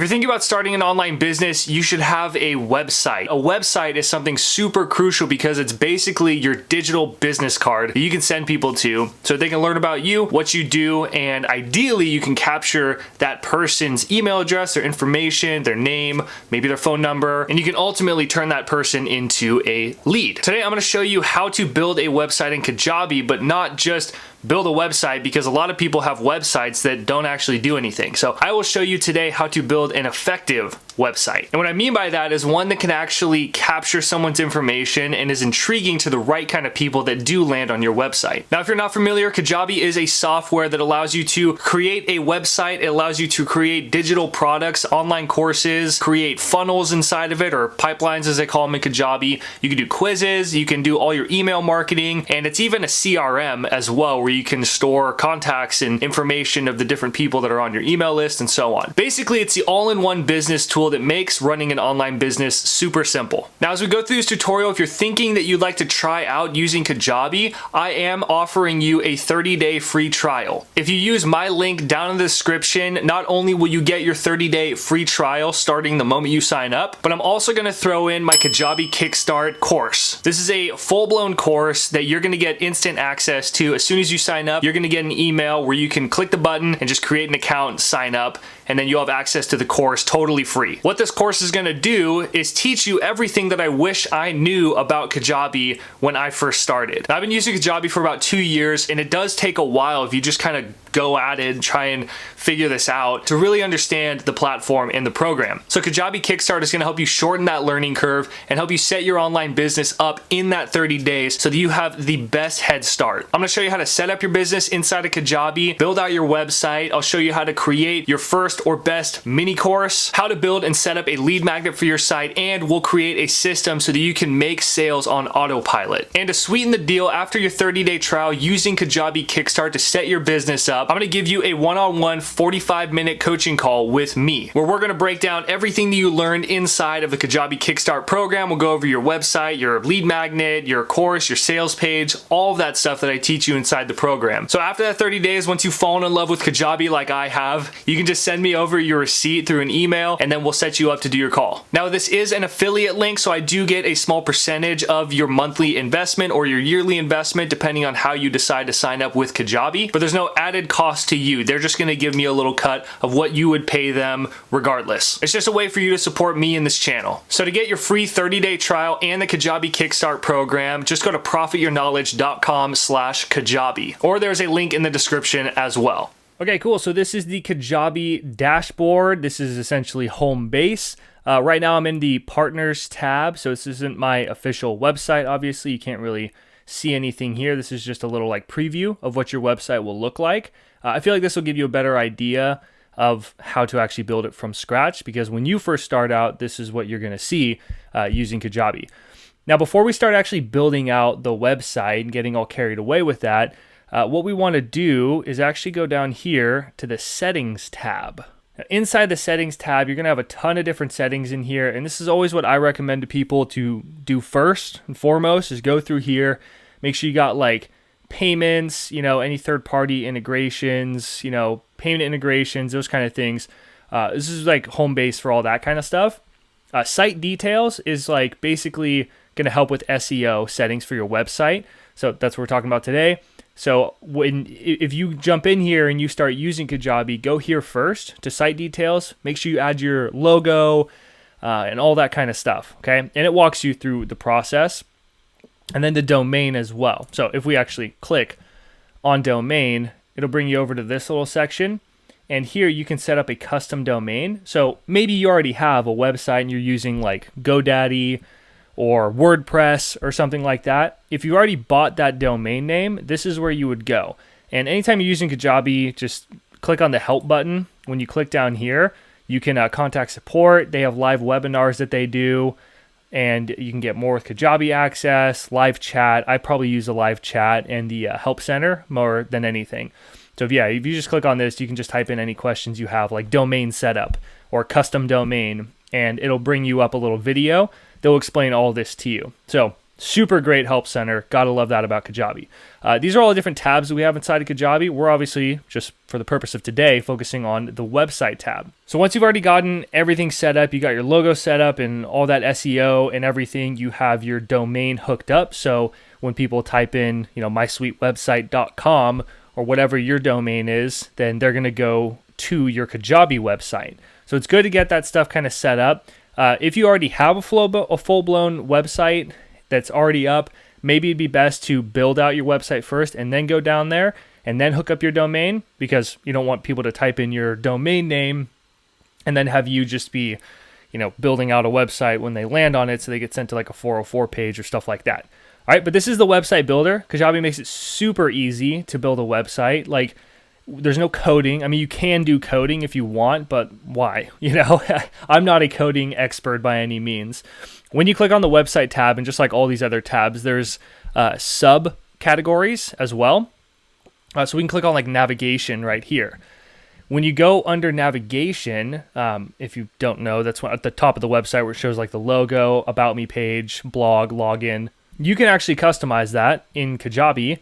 you're thinking about starting an online business, you should have a website. A website is something super crucial because it's basically your digital business card that you can send people to so they can learn about you, what you do, and ideally you can capture that person's email address, their information, their name, maybe their phone number, and you can ultimately turn that person into a lead. Today I'm going to show you how to build a website in Kajabi, but not just build a website, because a lot of people have websites that don't actually do anything. So I will show you today how to build an effective website. And what I mean by that is one that can actually capture someone's information and is intriguing to the right kind of people that do land on your website. Now, if you're not familiar, Kajabi is a software that allows you to create a website. It allows you to create digital products, online courses, create funnels inside of it, or pipelines as they call them in Kajabi. You can do quizzes, you can do all your email marketing, and it's even a CRM as well, where you can store contacts and information of the different people that are on your email list and so on. Basically, it's the all-in-one business tool that makes running an online business super simple. Now, as we go through this tutorial, if you're thinking that you'd like to try out using Kajabi, I am offering you a 30-day free trial. If you use my link down in the description, not only will you get your 30-day free trial starting the moment you sign up, but I'm also going to throw in my Kajabi Kickstart course. This is a full-blown course that you're going to get instant access to. As soon as you sign up, you're going to get an email where you can click the button and just create an account and sign up, and then you'll have access to the course totally free. What this course is going to do is teach you everything that I wish I knew about Kajabi when I first started. Now, I've been using Kajabi for about 2 years, and it does take a while if you just kind of go at it and try and figure this out to really understand the platform and the program. So Kajabi Kickstart is going to help you shorten that learning curve and help you set your online business up in that 30 days so that you have the best head start. I'm going to show you how to set up your business inside of Kajabi, build out your website. I'll show you how to create your first or best mini course, how to build and set up a lead magnet for your site, and we'll create a system so that you can make sales on autopilot. And to sweeten the deal, after your 30-day trial using Kajabi Kickstart to set your business up, I'm going to give you a one-on-one 45-minute coaching call with me, where we're going to break down everything that you learned inside of the Kajabi Kickstart program. We'll go over your website, your lead magnet, your course, your sales page, all of that stuff that I teach you inside the program. So after that 30 days, once you've fallen in love with Kajabi like I have, you can just send me over your receipt through an email, and then we'll set you up to do your call. Now, this is an affiliate link, so I do get a small percentage of your monthly investment or your yearly investment, depending on how you decide to sign up with Kajabi, but there's no added cost to you. They're just going to give me a little cut of what you would pay them regardless. It's just a way for you to support me in this channel. So to get your free 30-day trial and the Kajabi Kickstart program, just go to profityourknowledge.com/Kajabi, or there's a link in the description as well. Okay, cool. So this is the Kajabi dashboard. This is essentially home base. Right now I'm in the partners tab, so this isn't my official website. Obviously, you can't really see anything here. This is just a little like preview of what your website will look like. I feel like this will give you a better idea of how to actually build it from scratch, because when you first start out, this is what you're going to see using Kajabi. Now, before we start actually building out the website and getting all carried away with that, what we want to do is actually go down here to the settings tab. Now, inside the settings tab, you're going to have a ton of different settings in here, and this is always what I recommend to people to do first and foremost, is go through here, make sure you got like payments, any third-party integrations, payment integrations, those kind of things. This is like home base for all that kind of stuff. Site details is like basically going to help with SEO settings for your website. So that's what we're talking about today. So if you jump in here and you start using Kajabi, go here first to site details. Make sure you add your logo and all that kind of stuff, okay? And it walks you through the process. And then the domain as well. So if we actually click on domain, it'll bring you over to this little section. And here you can set up a custom domain. So maybe you already have a website and you're using like GoDaddy or WordPress or something like that. If you already bought that domain name, this is where you would go. And anytime you're using Kajabi, just click on the help button. When you click down here, you can contact support. They have live webinars that they do, and you can get more with Kajabi access, live chat. I probably use the live chat and the help center more than anything. So if you just click on this, you can just type in any questions you have, like domain setup or custom domain, and it'll bring you up a little video that will explain all this to you. So Super great help center. Gotta love that about Kajabi. These are all the different tabs that we have inside of Kajabi. We're obviously, just for the purpose of today, focusing on the website tab. So once you've already gotten everything set up, you got your logo set up and all that SEO and everything, you have your domain hooked up. So when people type in, mysweetwebsite.com or whatever your domain is, then they're gonna go to your Kajabi website. So it's good to get that stuff kind of set up. If you already have a full-blown website that's already up, maybe it'd be best to build out your website first and then go down there and then hook up your domain, because you don't want people to type in your domain name and then have you just be, building out a website when they land on it, so they get sent to like a 404 page or stuff like that. All right, but this is the website builder. Kajabi makes it super easy to build a website. Like, there's no coding. I mean, you can do coding if you want, but why? I'm not a coding expert by any means. When you click on the website tab, and just like all these other tabs, there's subcategories as well. So we can click on like navigation right here. When you go under navigation, if you don't know, that's at the top of the website where it shows like the logo, about me page, blog, login. You can actually customize that in Kajabi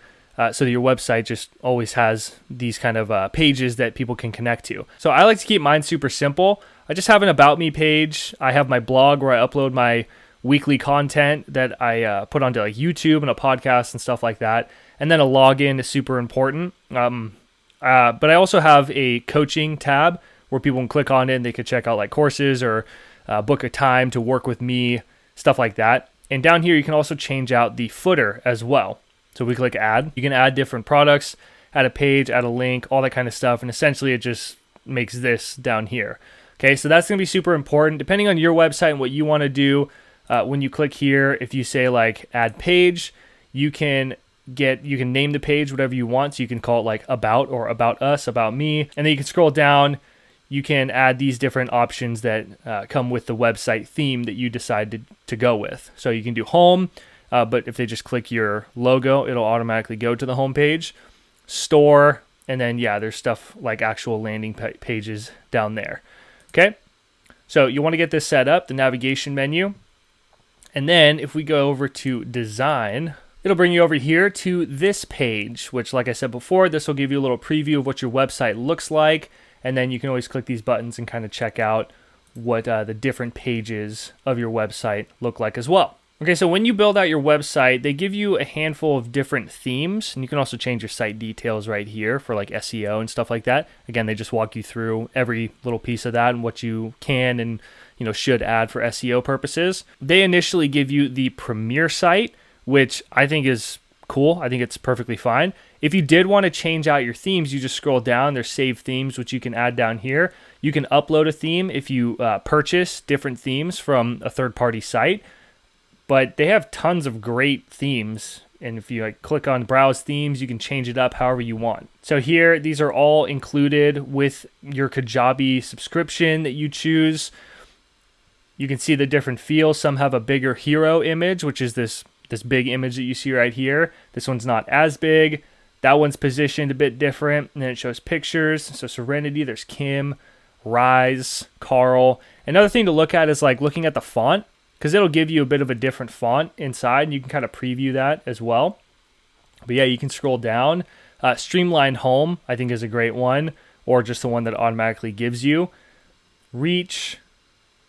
so that your website just always has these kind of pages that people can connect to. So I like to keep mine super simple. I just have an about me page. I have my blog where I upload my weekly content that I put onto like YouTube and a podcast and stuff like that. And then a login is super important. But I also have a coaching tab where people can click on it and they could check out like courses or book a time to work with me, stuff like that. And down here, you can also change out the footer as well. So we click add. You can add different products, add a page, add a link, all that kind of stuff. And essentially it just makes this down here. Okay, so that's going to be super important. Depending on your website and what you want to do, when you click here, if you say like add page, you can name the page whatever you want. So you can call it like about or about us, about me. And then you can scroll down. You can add these different options that come with the website theme that you decide to go with. So you can do home, but if they just click your logo, it'll automatically go to the home page, store, and then there's stuff like actual landing pages down there. Okay, so you want to get this set up, the navigation menu. And then if we go over to design, it'll bring you over here to this page, which like I said before, this will give you a little preview of what your website looks like. And then you can always click these buttons and kind of check out what the different pages of your website look like as well. Okay, so when you build out your website, they give you a handful of different themes, and you can also change your site details right here for like SEO and stuff like that. Again, they just walk you through every little piece of that and what you can and should add for SEO purposes. They initially give you the Premier site, which I think is cool. I think it's perfectly fine. If you did want to change out your themes, you just scroll down. There's save themes, which you can add down here. You can upload a theme if you purchase different themes from a third-party site. But they have tons of great themes. And if you click on browse themes, you can change it up however you want. So here, these are all included with your Kajabi subscription that you choose. You can see the different feels. Some have a bigger hero image, which is this big image that you see right here. This one's not as big. That one's positioned a bit different. And then it shows pictures. So Serenity, there's Kim, Rise, Carl. Another thing to look at is looking at the font, because it'll give you a bit of a different font inside, and you can kind of preview that as well. But you can scroll down. Streamlined Home, I think, is a great one, or just the one that automatically gives you. Reach,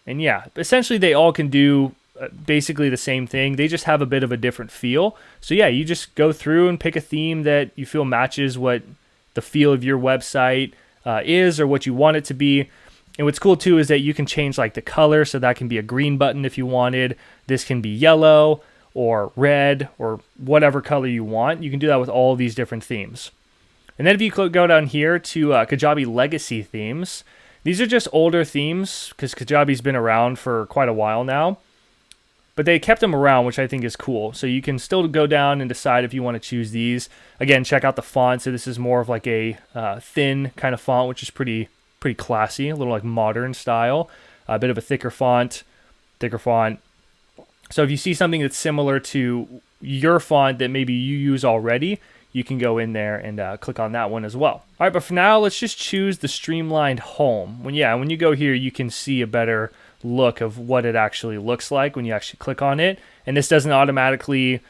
and essentially they all can do basically the same thing. They just have a bit of a different feel. So you just go through and pick a theme that you feel matches what the feel of your website is, or what you want it to be. And what's cool too is that you can change the color, so that can be a green button if you wanted. This can be yellow or red or whatever color you want. You can do that with all of these different themes. And then if you go down here to Kajabi Legacy Themes, these are just older themes because Kajabi's been around for quite a while now. But they kept them around, which I think is cool. So you can still go down and decide if you want to choose these. Again, check out the font. So this is more of like a thin kind of font, which is pretty classy, a little like modern style. A bit of a thicker font. So if you see something that's similar to your font that maybe you use already, you can go in there and click on that one as well. All right, but for now, let's just choose the Streamlined Home. When you go here, you can see a better look of what it actually looks like when you actually click on it. And this doesn't automatically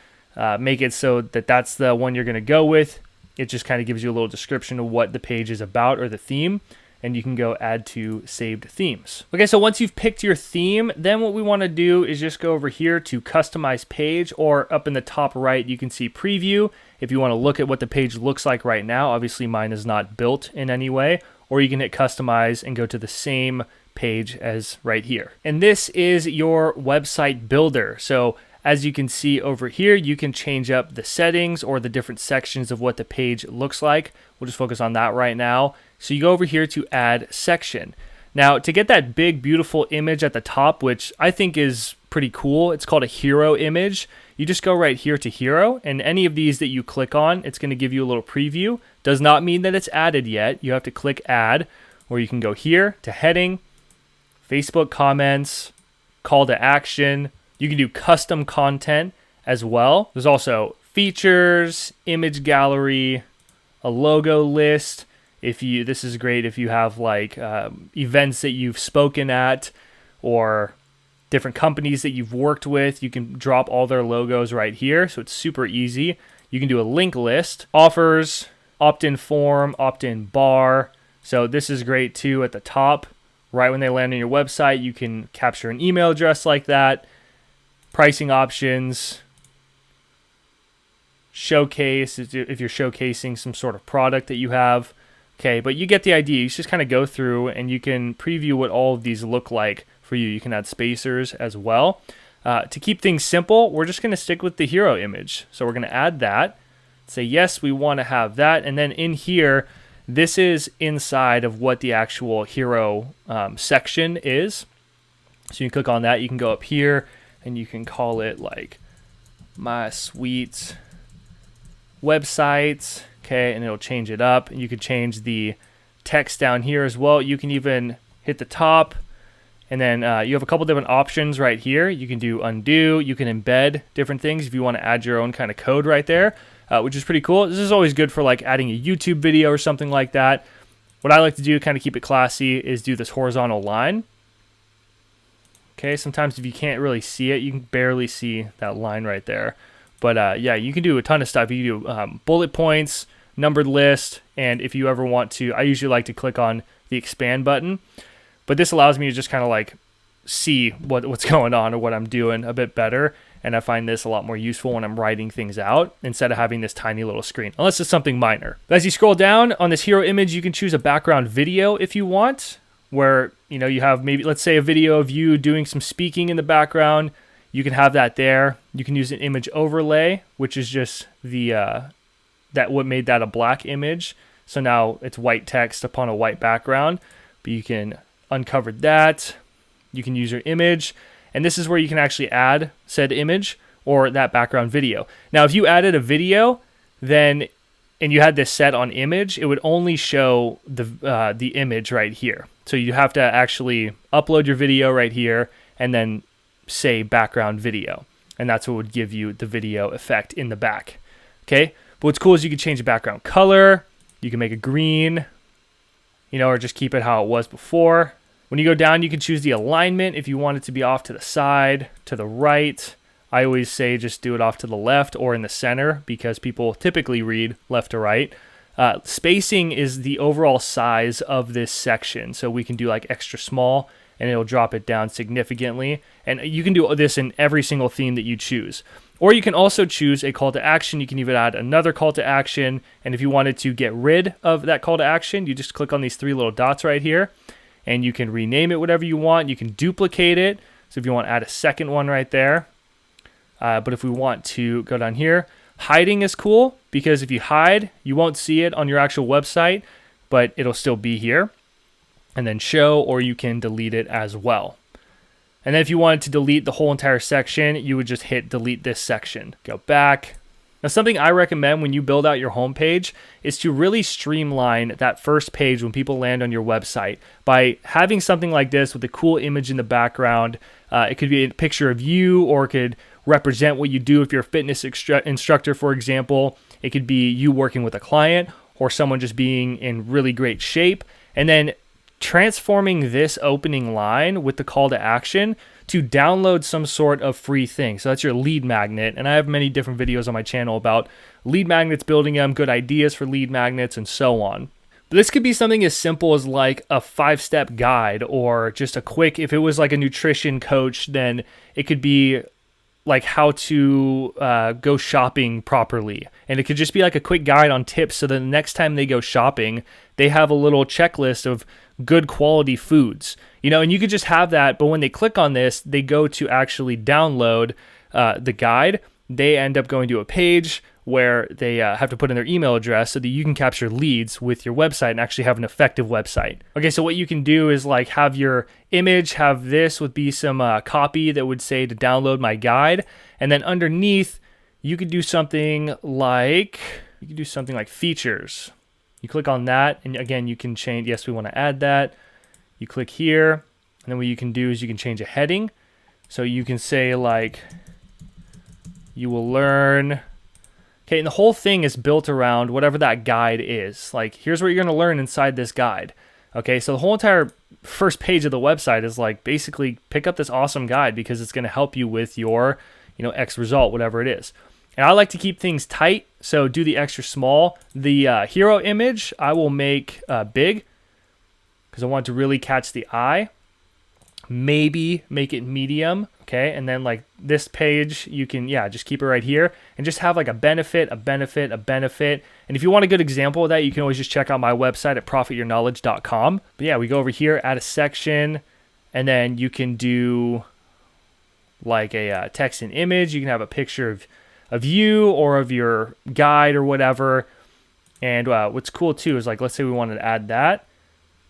make it so that that's the one you're going to go with. It just kind of gives you a little description of what the page is about or the theme, and you can go add to saved themes. Okay, so once you've picked your theme, then what we want to do is just go over here to customize page, or up in the top right, you can see preview. If you want to look at what the page looks like right now, obviously mine is not built in any way, or you can hit customize and go to the same page as right here. And this is your website builder. So as you can see over here, you can change up the settings or the different sections of what the page looks like. We'll just focus on that right now. So you go over here to add section. Now to get that big, beautiful image at the top, which I think is pretty cool, it's called a hero image. You just go right here to hero, and any of these that you click on, it's going to give you a little preview. Does not mean that it's added yet. You have to click add, or you can go here to heading, Facebook comments, call to action. You can do custom content as well. There's also features, image gallery, a logo list. This is great if you have like events that you've spoken at or different companies that you've worked with. You can drop all their logos right here. So it's super easy. You can do a link list, offers, opt-in form, opt-in bar. So this is great too at the top. Right when they land on your website, you can capture an email address like that. Pricing options, showcase if you're showcasing some sort of product that you have. Okay, but you get the idea. You just kind of go through and you can preview what all of these look like for you. You can add spacers as well. To keep things simple, we're just going to stick with the hero image. So we're going to add that. Say, yes, we want to have that. And then in here, this is inside of what the actual hero section is. So you can click on that. You can go up here and you can call it like my sweet websites. Okay, and it'll change it up. And you can change the text down here as well. You can even hit the top, and then you have a couple different options right here. You can do undo. You can embed different things if you want to add your own kind of code right there, which is pretty cool. This is always good for like adding a YouTube video or something like that. What I like to do, kind of keep it classy, is do this horizontal line. Okay, sometimes if you can't really see it, you can barely see that line right there. But yeah, you can do a ton of stuff. You can do bullet points, numbered list, and if you ever want to, I usually like to click on the expand button. But this allows me to just kind of like see what's going on or what I'm doing a bit better. And I find this a lot more useful when I'm writing things out instead of having this tiny little screen, unless it's something minor. But as you scroll down on this hero image, you can choose a background video if you want, where you have maybe, let's say, a video of you doing some speaking in the background. You can have that there. You can use an image overlay, which is just what made that a black image. So now it's white text upon a white background. But you can uncover that. You can use your image. And this is where you can actually add said image or that background video. Now, if you added a video, and you had this set on image, it would only show the image right here. So you have to actually upload your video right here and then say background video. And that's what would give you the video effect in the back. Okay. But what's cool is you can change the background color. You can make it green, or just keep it how it was before. When you go down, you can choose the alignment if you want it to be off to the side, to the right. I always say just do it off to the left or in the center because people typically read left to right. Spacing is the overall size of this section. So we can do like extra small and it'll drop it down significantly. And you can do this in every single theme that you choose. Or you can also choose a call to action. You can even add another call to action. And if you wanted to get rid of that call to action, you just click on these three little dots right here and you can rename it whatever you want. You can duplicate it. So if you want to add a second one right there. But if we want to go down here, hiding is cool because if you hide, you won't see it on your actual website, but it'll still be here. And then show, or you can delete it as well. And then if you wanted to delete the whole entire section, you would just hit delete this section. Go back. Now, something I recommend when you build out your homepage is to really streamline that first page when people land on your website by having something like this with a cool image in the background. It could be a picture of you, or it could represent what you do if you're a fitness instructor, for example. It could be you working with a client or someone just being in really great shape. And then transforming this opening line with the call to action to download some sort of free thing. So that's your lead magnet. And I have many different videos on my channel about lead magnets, building them, good ideas for lead magnets, and so on. But this could be something as simple as like a 5-step guide, or just a quick, if it was like a nutrition coach, then it could be like how to go shopping properly. And it could just be like a quick guide on tips so that the next time they go shopping, they have a little checklist of good quality foods. And you could just have that, but when they click on this, they go to actually download the guide. They end up going to a page where they have to put in their email address so that you can capture leads with your website and actually have an effective website. Okay, so what you can do is like have your image, have this would be some copy that would say to download my guide. And then underneath, you could do something like features. You click on that, and again, you can change, yes, we want to add that. You click here, and then what you can do is you can change a heading. So you can say like, you will learn. Okay, and the whole thing is built around whatever that guide is. Like, here's what you're going to learn inside this guide. Okay, so the whole entire first page of the website is like, basically pick up this awesome guide because it's going to help you with your, X result, whatever it is. And I like to keep things tight, so do the extra small. The hero image, I will make big because I want to really catch the eye. Maybe make it medium, okay? And then like this page, you can, just keep it right here and just have like a benefit, a benefit, a benefit. And if you want a good example of that, you can always just check out my website at profityourknowledge.com. But yeah, we go over here, add a section, and then you can do like a text and image. You can have a picture of you or of your guide or whatever. And what's cool too is like, let's say we wanted to add that.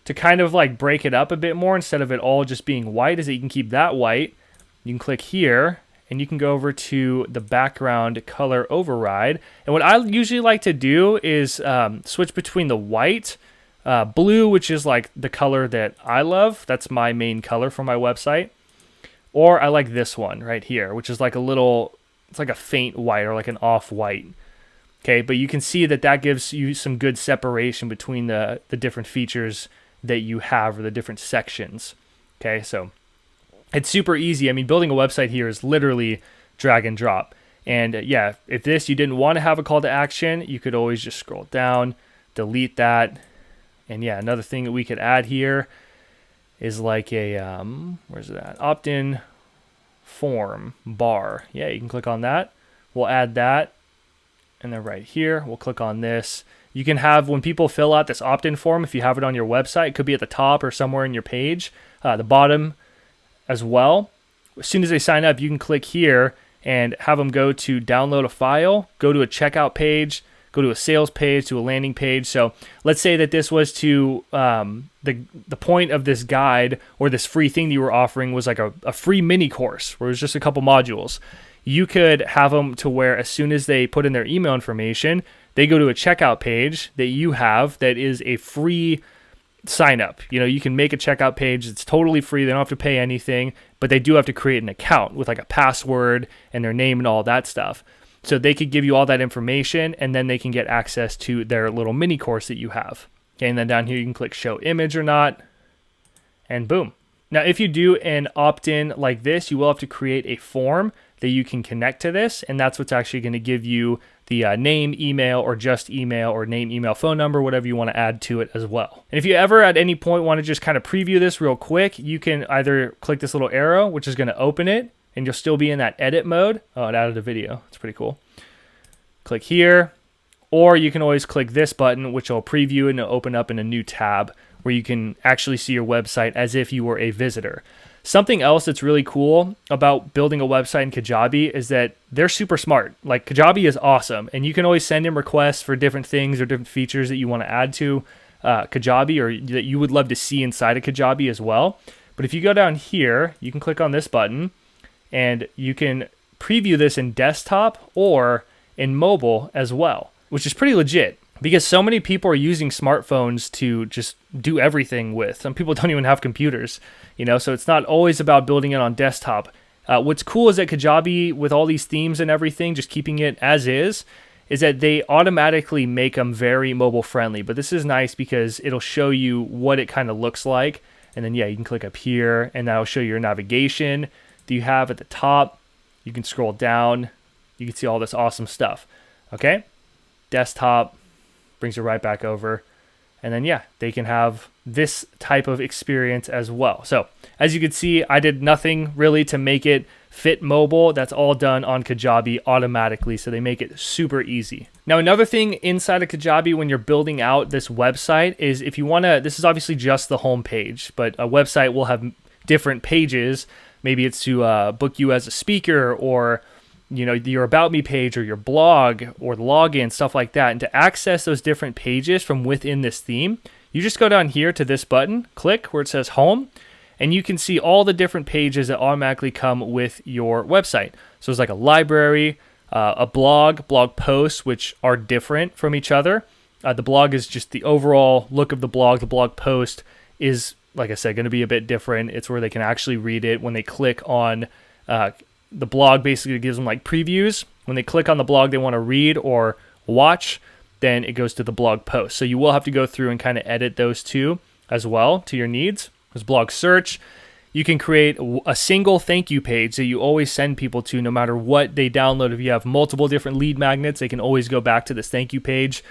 To kind of like break it up a bit more instead of it all just being white, is that you can keep that white. You can click here and you can go over to the background color override. And what I usually like to do is switch between the white, blue, which is like the color that I love. That's my main color for my website. Or I like this one right here, which is like it's like a faint white or like an off white. Okay, but you can see that gives you some good separation between the different features that you have, or the different sections. Okay, so it's super easy. I mean, building a website here is literally drag and drop. And if you didn't want to have a call to action, you could always just scroll down, delete that. And another thing that we could add here is like a, where's it at? Opt-in form bar. Yeah, you can click on that. We'll add that. And then right here, we'll click on this. You can have, when people fill out this opt-in form, if you have it on your website, it could be at the top or somewhere in your page, the bottom as well. As soon as they sign up, you can click here and have them go to download a file, go to a checkout page, go to a sales page, to a landing page. So let's say that this was to, the point of this guide or this free thing that you were offering was like a free mini course where it was just a couple modules. You could have them to where as soon as they put in their email information, they go to a checkout page that you have that is a free sign up. You can make a checkout page. It's totally free. They don't have to pay anything, but they do have to create an account with like a password and their name and all that stuff. So they could give you all that information, and then they can get access to their little mini course that you have. Okay, and then down here you can click show image or not, and boom. Now, if you do an opt-in like this, you will have to create a form that you can connect to this, and that's what's actually going to give you the name, email, or just email, or name, email, phone number, whatever you want to add to it as well. And if you ever at any point want to just kind of preview this real quick, you can either click this little arrow, which is going to open it, and you'll still be in that edit mode. Oh, it added a video. It's pretty cool. Click here, or you can always click this button, which will preview and it'll open up in a new tab where you can actually see your website as if you were a visitor. Something else that's really cool about building a website in Kajabi is that they're super smart. Like, Kajabi is awesome, and you can always send in requests for different things or different features that you want to add to Kajabi, or that you would love to see inside of Kajabi as well. But if you go down here, you can click on this button, and you can preview this in desktop or in mobile as well, which is pretty legit. Because so many people are using smartphones to just do everything with. Some people don't even have computers, so it's not always about building it on desktop. What's cool is that Kajabi, with all these themes and everything, just keeping it as is, is that they automatically make them very mobile friendly. But this is nice because it'll show you what it kind of looks like. And then, yeah, you can click up here and that'll show you your navigation that you have at the top. You can scroll down. You can see all this awesome stuff. Okay. Desktop brings you right back over. And then, yeah, they can have this type of experience as well. So as you can see, I did nothing really to make it fit mobile. That's all done on Kajabi automatically. So they make it super easy. Now, another thing inside of Kajabi when you're building out this website is if you want to, this is obviously just the home page, but a website will have different pages. Maybe it's to book you as a speaker, or your About Me page, or your blog, or the login, stuff like that. And to access those different pages from within this theme, you just go down here to this button, click where it says home, and you can see all the different pages that automatically come with your website. So it's like a library, a blog posts, which are different from each other. The blog is just the overall look of the blog. The blog post is, like I said, going to be a bit different. It's where they can actually read it. When they click on the blog, basically gives them like previews. When they click on the blog they want to read or watch, then it goes to the blog post. So you will have to go through and kind of edit those two as well to your needs. There's blog search. You can create a single thank you page that you always send people to no matter what they download. If you have multiple different lead magnets, they can always go back to this thank you page.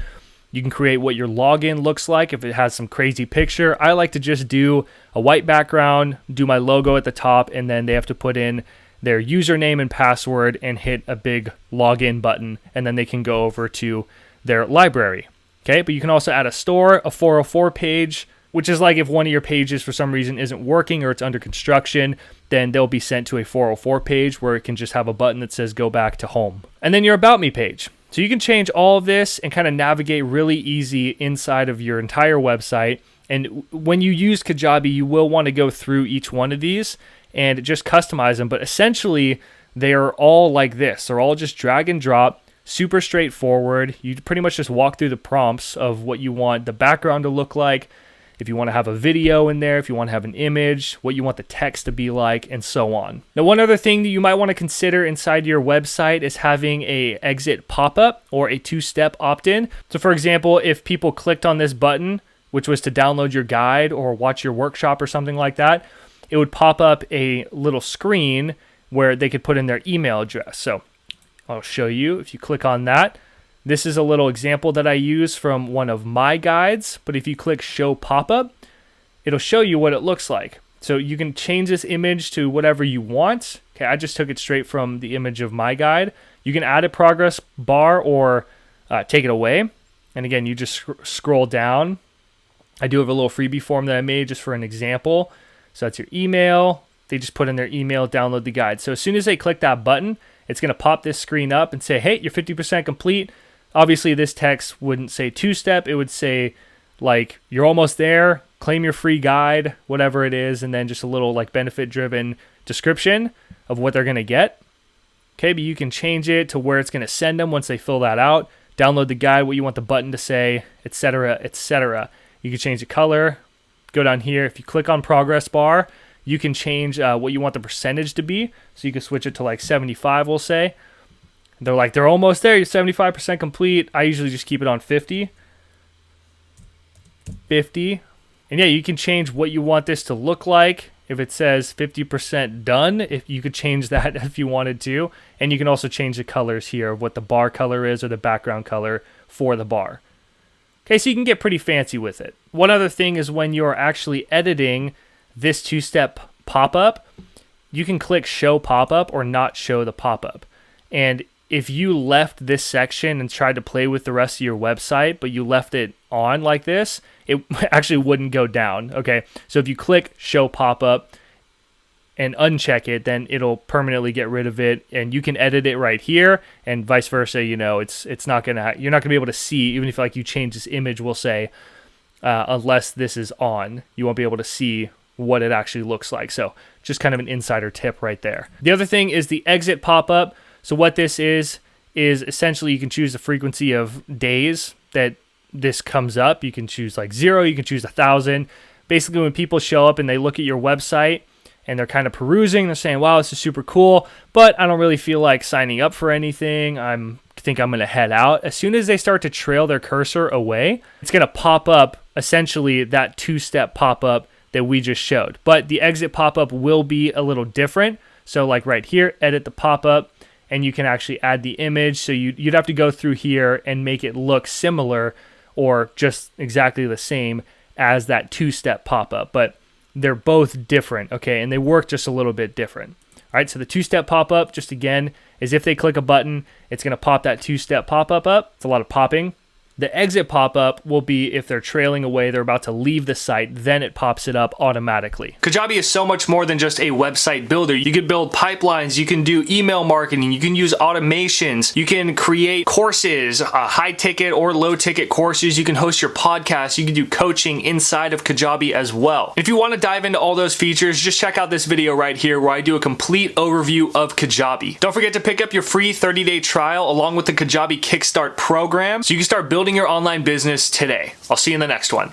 You can create what your login looks like if it has some crazy picture. I like to just do a white background, do my logo at the top, and then they have to put in their username and password and hit a big login button, and then they can go over to their library. Okay, but you can also add a store, a 404 page, which is like if one of your pages for some reason isn't working or it's under construction, then they'll be sent to a 404 page where it can just have a button that says go back to home. And then your About Me page. So you can change all of this and kind of navigate really easy inside of your entire website. And when you use Kajabi, you will want to go through each one of these and just customize them. But essentially, they are all like this. They're all just drag and drop, super straightforward. You pretty much just walk through the prompts of what you want the background to look like, if you want to have a video in there, if you want to have an image, what you want the text to be like, and so on. Now, one other thing that you might want to consider inside your website is having a exit pop-up or a two-step opt-in. So for example, if people clicked on this button, which was to download your guide or watch your workshop or something like that, it would pop up a little screen where they could put in their email address. So I'll show you. If you click on that, this is a little example that I use from one of my guides, but if you click show pop-up, it'll show you what it looks like. So you can change this image to whatever you want. Okay, I just took it straight from the image of my guide. You can add a progress bar or take it away. And again, you just scroll down. I do have a little freebie form that I made just for an example. So that's your email. They just put in their email, download the guide. So as soon as they click that button, it's going to pop this screen up and say, hey, you're 50% complete. Obviously, this text wouldn't say two-step. It would say, like, you're almost there, claim your free guide, whatever it is, and then just a little, like, benefit-driven description of what they're going to get. Okay, but you can change it to where it's going to send them once they fill that out. Download the guide, what you want the button to say, etc., etc. You can change the color. Go down here. If you click on progress bar, you can change what you want the percentage to be. So you can switch it to, like, 75, we'll say. They're like, they're almost there. You're 75% complete. I usually just keep it on 50. 50. And yeah, you can change what you want this to look like. If it says 50% done, if you could change that if you wanted to. And you can also change the colors here of what the bar color is or the background color for the bar. Okay, so you can get pretty fancy with it. One other thing is when you're actually editing this two-step pop-up, you can click show pop-up or not show the pop-up. And if you left this section and tried to play with the rest of your website, but you left it on like this, it actually wouldn't go down. Okay, so if you click show pop-up and uncheck it, then it'll permanently get rid of it, and you can edit it right here, and vice versa. It's not gonna, you're not gonna be able to see, even if like you change this image, we'll say, unless this is on, you won't be able to see what it actually looks like. So just kind of an insider tip right there. The other thing is the exit pop-up. So what this is essentially you can choose the frequency of days that this comes up. You can choose like 0, you can choose 1,000. Basically, when people show up and they look at your website and they're kind of perusing, they're saying, wow, this is super cool, but I don't really feel like signing up for anything. I'm think I'm going to head out. As soon as they start to trail their cursor away, it's going to pop up essentially that two-step pop-up that we just showed. But the exit pop-up will be a little different. So like right here, edit the pop-up, and you can actually add the image. So you'd have to go through here and make it look similar or just exactly the same as that two-step pop-up. But they're both different, okay? And they work just a little bit different. All right, so the two-step pop-up, just again, is if they click a button, it's going to pop that two-step pop-up up. It's a lot of popping. The exit pop-up will be if they're trailing away, they're about to leave the site, then it pops it up automatically. Kajabi is so much more than just a website builder. You can build pipelines, you can do email marketing, you can use automations, you can create courses, high ticket or low ticket courses, you can host your podcast, you can do coaching inside of Kajabi as well. If you want to dive into all those features, just check out this video right here where I do a complete overview of Kajabi. Don't forget to pick up your free 30-day trial along with the Kajabi Kickstart program so you can start building your online business today. I'll see you in the next one.